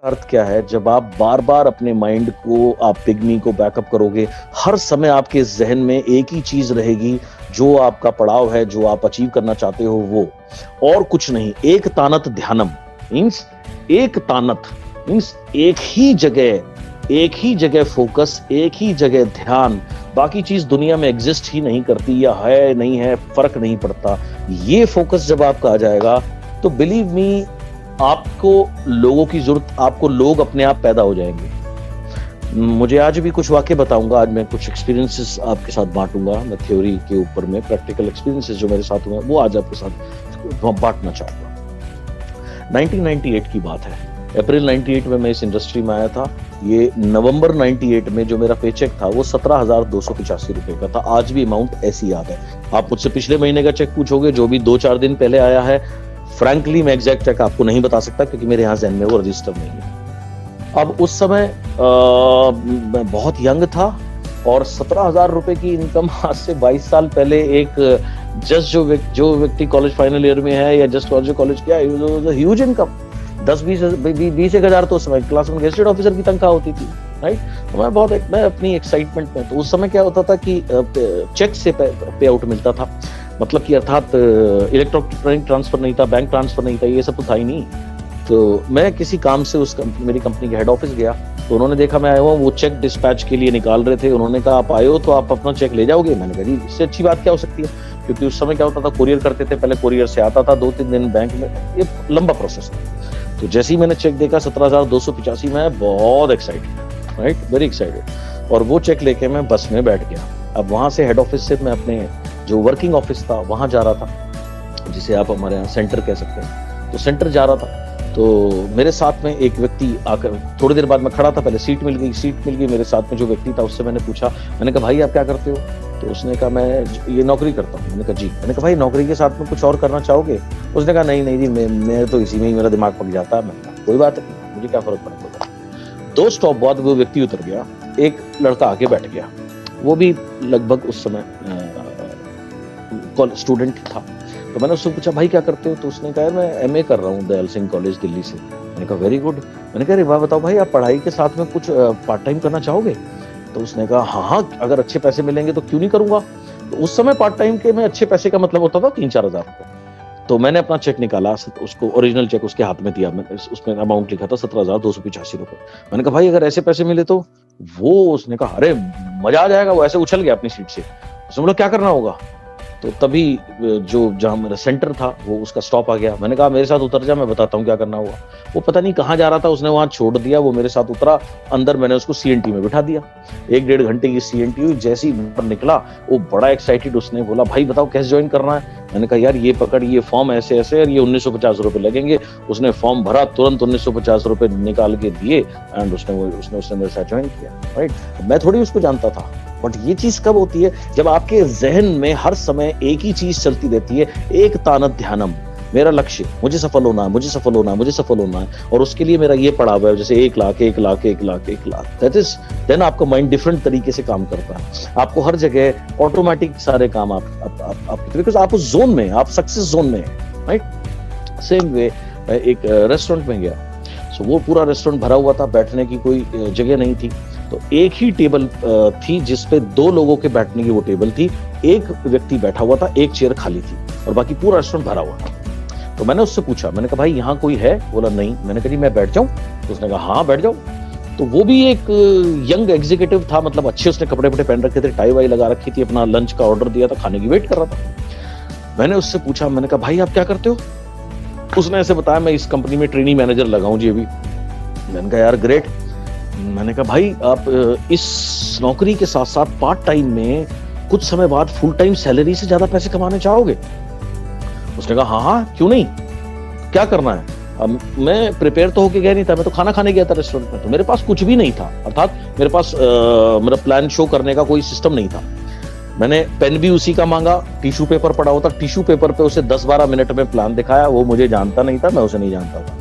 अर्थ क्या है? जब आप बार-बार अपने माइंड को आप पिग्मी को बैकअप करोगे, हर समय आपके ज़हन में एक ही चीज़ रहेगी, जो आपका पड़ाव है, जो आप अचीव करना चाहते हो वो, और कुछ नहीं। एक तानत ध्यानम मीन्स एक तानत मीन्स एक ही जगह फोकस, एक ही जगह ध्यान, बाकी चीज़ दुनिया में एग्ज़िस्ट ही नहीं करती या है, नहीं है, फ़र्क नहीं पड़ता। ये फोकस जब आपका आ जाएगा, तो बिलीव मी आपको लोगों की ज़रूरत आपको लोग अपने आप पैदा हो जाएँगे। मुझे आज भी कुछ वाक़ये बताऊँगा, आज मैं कुछ एक्सपीरियंसेस आपके साथ बाँटूँगा, मैं थ्योरी के ऊपर में प्रैक्टिकल एक्सपीरियंसेस जो मेरे साथ हुए हैं, वो आज आपके साथ बाँटना चाहूँगा। 1998 की बात है, अप्रैल 98 में मैं इस इंडस्ट्री में आया था। ये नवंबर 98 में जो मेरा पेचेक था, वो 17,285 रुपए का था। आज भी अमाउंट ऐसी याद है। आप मुझसे पिछले महीने का चेक पूछोगे, जो भी 2-4 दिन पहले आया है, फ्रैंकली मैं एग्जैक्ट चेक आपको नहीं बता सकता, क्योंकि मेरे यहाँ ज़हन में वो रजिस्टर नहीं है। अब उस समय मैं बहुत यंग था, और 17,000 रुपए की इनकम आज से 22 साल पहले एक जस्ट जो व्यक्ति कॉलेज फाइनल ईयर में है या जस्ट कॉलेज किया, ह्यूज इनकम। 10-20 एक हजार तो उस समय क्लास में गेस्टेड ऑफिसर की तनख्वाह होती थी, राइट। तो मैं अपनी एक्साइटमेंट में, तो उस समय क्या होता था कि चेक से पे आउट मिलता था, मतलब कि अर्थात इलेक्ट्रॉनिक ट्रांसफर नहीं था, बैंक ट्रांसफर नहीं था, ये सब तो था ही नहीं। तो मैं किसी काम से मेरी कंपनी के हेड ऑफिस गया, तो उन्होंने देखा मैं आया हुआ, वो चेक डिस्पैच के लिए निकाल रहे थे। उन्होंने कहा आप आए हो तो आप अपना चेक ले जाओगे। मैंने कहा जी, इससे अच्छी बात क्या हो सकती है, क्योंकि उस समय क्या होता था, कोरियर करते थे, पहले कोरियर से आता था, 2-3 दिन बैंक में, ये लंबा प्रोसेस था। तो जैसे ही मैंने चेक देखा 17,285 में, बहुत एक्साइटेड, राइट, वेरी एक्साइटेड, और वो चेक लेके मैं बस में बैठ गया। अब वहां से हेड ऑफिस से मैं अपने जो वर्किंग ऑफिस था वहां जा रहा था, जिसे आप हमारे यहाँ सेंटर कह सकते हैं। तो सेंटर जा रहा था, तो मेरे साथ में एक व्यक्ति आकर, थोड़ी देर बाद मैं खड़ा था, पहले सीट मिल गई मेरे साथ में जो व्यक्ति था, उससे मैंने पूछा, मैंने कहा भाई आप क्या करते हो? तो उसने कहा मैं ये नौकरी करता हूँ। मैंने कहा जी। मैंने कहा भाई नौकरी के साथ में कुछ और करना चाहोगे? उसने कहा नहीं जी, मैं तो इसी में ही मेरा दिमाग पक जाता है। मैंने कहा कोई बात नहीं, मुझे क्या फर्क पड़ता। 2 स्टॉप बाद वो व्यक्ति उतर गया, एक लड़का आके बैठ गया, वो भी लगभग उस समय स्टूडेंट था। तो मैंने उससे पूछा भाई क्या करते हो? तो उसने कहा मैं एमए कर रहा हूँ दयाल सिंह कॉलेज दिल्ली से। मैंने कहा वेरी गुड। मैंने कहा अरे वाह, बताओ भाई आप पढ़ाई के साथ में कुछ पार्ट टाइम करना चाहोगे? तो उसने कहा हाँ, अगर अच्छे पैसे मिलेंगे तो क्यों नहीं करूंगा। तो उस समय पार्ट टाइम के में अच्छे पैसे का मतलब होता था 3-4 हजार रुपए। तो मैंने अपना चेक निकाला, उसको ओरिजिनल चेक उसके हाथ में दिया, उसमें अमाउंट लिखा था 17,285 रुपए। मैंने कहा भाई अगर ऐसे पैसे मिले तो? वो उसने कहा अरे मजा आ जाएगा। वो ऐसे उछल गया अपनी सीट से। उसने बोला क्या करना होगा? तो तभी जो जहां मेरा सेंटर था, वो उसका स्टॉप आ गया। मैंने कहा मेरे साथ उतर जा, मैं बताता हूँ क्या करना होगा। वो पता नहीं कहाँ जा रहा था, उसने वहां छोड़ दिया, वो मेरे साथ उतरा अंदर। मैंने उसको सीएनटी में बिठा दिया। 1-1.5 घंटे की सीएनटी हुई। जैसे ही निकला वो बड़ा एक्साइटेड, उसने बोला भाई बताओ कैसे ज्वाइन करना है? मैंने कहा यार ये पकड़, ये फॉर्म ऐसे ऐसे, और ये 1950 रुपए लगेंगे। उसने फॉर्म भरा, तुरंत 1950 रुपए निकाल के दिए, एंड उसने मेरे साथ ज्वाइन किया, राइट। मैं थोड़ी उसको जानता था, बट ये चीज कब होती है? जब आपके जहन में हर समय एक ही चीज चलती रहती है, एक तानत ध्यानम, मेरा लक्ष्य, मुझे सफल होना है, मुझे सफल होना है, मुझे सफल होना है, और उसके लिए मेरा ये पड़ाव है, जैसे 1 lakh, 1 lakh, 1 lakh, 1 lakh, that is then आपका माइंड डिफरेंट तरीके से काम करता है। आपको हर जगह ऑटोमेटिक सारे काम आप बिकॉज आप उस जोन में, आप सक्सेस जोन में, राइट। सेम वे एक रेस्टोरेंट में गया, सो वो पूरा रेस्टोरेंट भरा हुआ था, बैठने की कोई जगह नहीं थी। तो एक ही टेबल थी जिसपे 2 लोगों के बैठने की वो टेबल थी। एक व्यक्ति बैठा हुआ था, एक चेयर खाली थी, और बाकी पूरा रेस्टोरेंट भरा हुआ था। तो मैंने उससे पूछा, मैंने कहा भाई यहाँ कोई है? बोला नहीं। मैंने कहा जी मैं बैठ जाऊं? तो उसने कहा हाँ बैठ जाओ। तो वो भी एक यंग एग्जीक्यूटिव था, मतलब अच्छे उसने कपड़े पहन रखे थे, टाई वाई लगा रखी थी, अपना लंच का ऑर्डर दिया था, खाने की वेट कर रहा था। मैंने उससे पूछा, मैंने कहा भाई आप क्या करते हो? उसने ऐसे बताया मैं इस कंपनी में ट्रेनी मैनेजर लगा हूं जी अभी। मैंने कहा यार ग्रेट। मैंने कहा भाई आप इस नौकरी के साथ साथ पार्ट टाइम में कुछ समय बाद फुल टाइम सैलरी से ज्यादा पैसे कमाने चाहोगे? उसने कहा हाँ क्यों नहीं, क्या करना है? अब मैं प्रिपेयर तो होके गया नहीं था, मैं तो खाना खाने गया था रेस्टोरेंट में, तो मेरे पास कुछ भी नहीं था, अर्थात मेरे पास मेरा प्लान शो करने का कोई सिस्टम नहीं था। मैंने पेन भी उसी का मांगा, टिश्यू पेपर पड़ा होता, टिश्यू पेपर पे उसे 10-12 मिनट में प्लान दिखाया। वो मुझे जानता नहीं था, मैं उसे नहीं जानता था।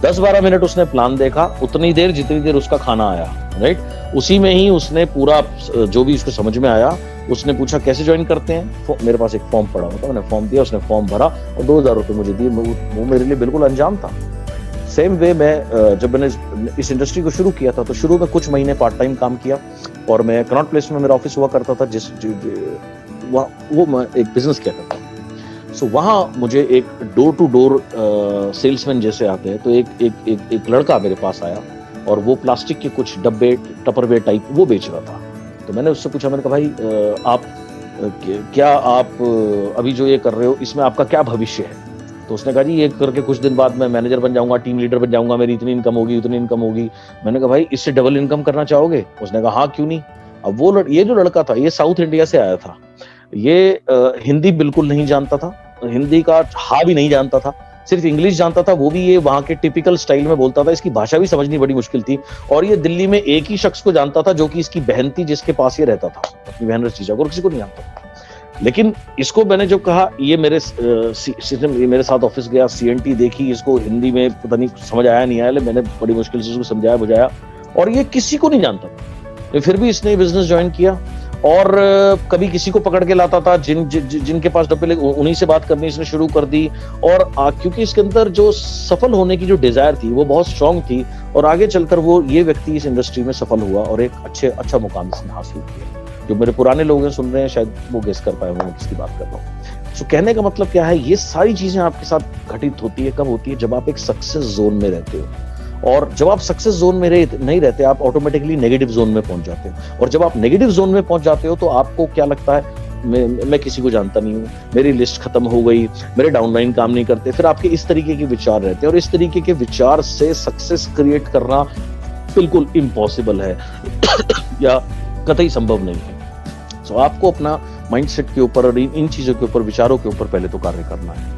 10-12 मिनट उसने प्लान देखा, उतनी देर जितनी देर उसका खाना आया, राइट। उसी में ही उसने पूरा जो भी उसको समझ में आया, उसने पूछा कैसे ज्वाइन करते हैं। मेरे पास एक फॉर्म पड़ा हुआ था, मैंने फॉर्म दिया, उसने फॉर्म भरा और 2,000 रुपए मुझे दिए। वो मेरे लिए बिल्कुल अंजाम था। सेम वे मैं जब मैंने इस इंडस्ट्री को शुरू किया था तो शुरू में कुछ महीने पार्ट टाइम काम किया और मैं कनॉट प्लेस में मेरा ऑफिस हुआ करता था, वो मैं एक बिजनेस किया करता था। सो वहाँ मुझे एक डोर टू डोर सेल्समैन जैसे आते हैं, तो एक लड़का मेरे पास आया और वो प्लास्टिक के कुछ डब्बे टपरवेयर टाइप वो बेच रहा था। तो मैंने उससे पूछा, मैंने कहा भाई क्या आप अभी जो ये कर रहे हो इसमें आपका क्या भविष्य है? तो उसने कहा जी ये करके कुछ दिन बाद मैं मैनेजर बन जाऊंगा, टीम लीडर बन जाऊंगा, मेरी इतनी इनकम होगी उतनी इनकम होगी। मैंने कहा भाई इससे डबल इनकम करना चाहोगे? उसने कहा हाँ क्यों नहीं। अब ये जो लड़का था ये साउथ इंडिया से आया था, ये हिंदी बिल्कुल नहीं जानता था, हिंदी का हा भी नहीं जानता था, सिर्फ इंग्लिश जानता था, वो भी ये वहां के टिपिकल स्टाइल में बोलता था, इसकी भाषा भी समझनी बड़ी मुश्किल थी। और ये दिल्ली में एक ही शख्स को जानता था जो कि इसकी बहन थी, जिसके पास ये रहता था, अपनी बहन रशीजा को, और किसी को नहीं जानता था। लेकिन इसको मैंने जो कहा, ये मेरे साथ ऑफिस गया, सीएनटी देखी, इसको हिंदी में पता नहीं समझ आया नहीं आया, मैंने बड़ी मुश्किल से इसको समझाया बुझाया, और ये किसी को नहीं जानता था। फिर भी इसने बिजनेस ज्वाइन किया और कभी किसी को पकड़ के लाता था, जिनके पास डब्बे लगे उन्हीं से बात करनी इसने शुरू कर दी। और क्योंकि इसके अंदर जो सफल होने की जो डिजायर थी वो बहुत स्ट्रांग थी, और आगे चलकर वो ये व्यक्ति इस इंडस्ट्री में सफल हुआ और एक अच्छा मुकाम इसने हासिल किया। जो मेरे पुराने लोग हैं सुन रहे हैं, शायद वो गेस कर पाए होंगे किसकी बात कर रहा हूँ। सो कहने का मतलब क्या है, ये सारी चीजें आपके साथ घटित होती है। कब होती है? जब आप एक सक्सेस जोन में रहते हो, और जब आप सक्सेस जोन में नहीं रहते, आप ऑटोमेटिकली नेगेटिव जोन में पहुंच जाते हो। और जब आप नेगेटिव जोन में पहुंच जाते हो तो आपको क्या लगता है, मैं किसी को जानता नहीं हूँ, मेरी लिस्ट खत्म हो गई, मेरे डाउनलाइन काम नहीं करते, फिर आपके इस तरीके के विचार रहते हैं। और इस तरीके के विचार से सक्सेस क्रिएट करना बिल्कुल इम्पॉसिबल है या कतई संभव नहीं है। सो आपको अपना माइंडसेट के ऊपर और इन चीजों के ऊपर, विचारों के ऊपर पहले तो कार्य करना है।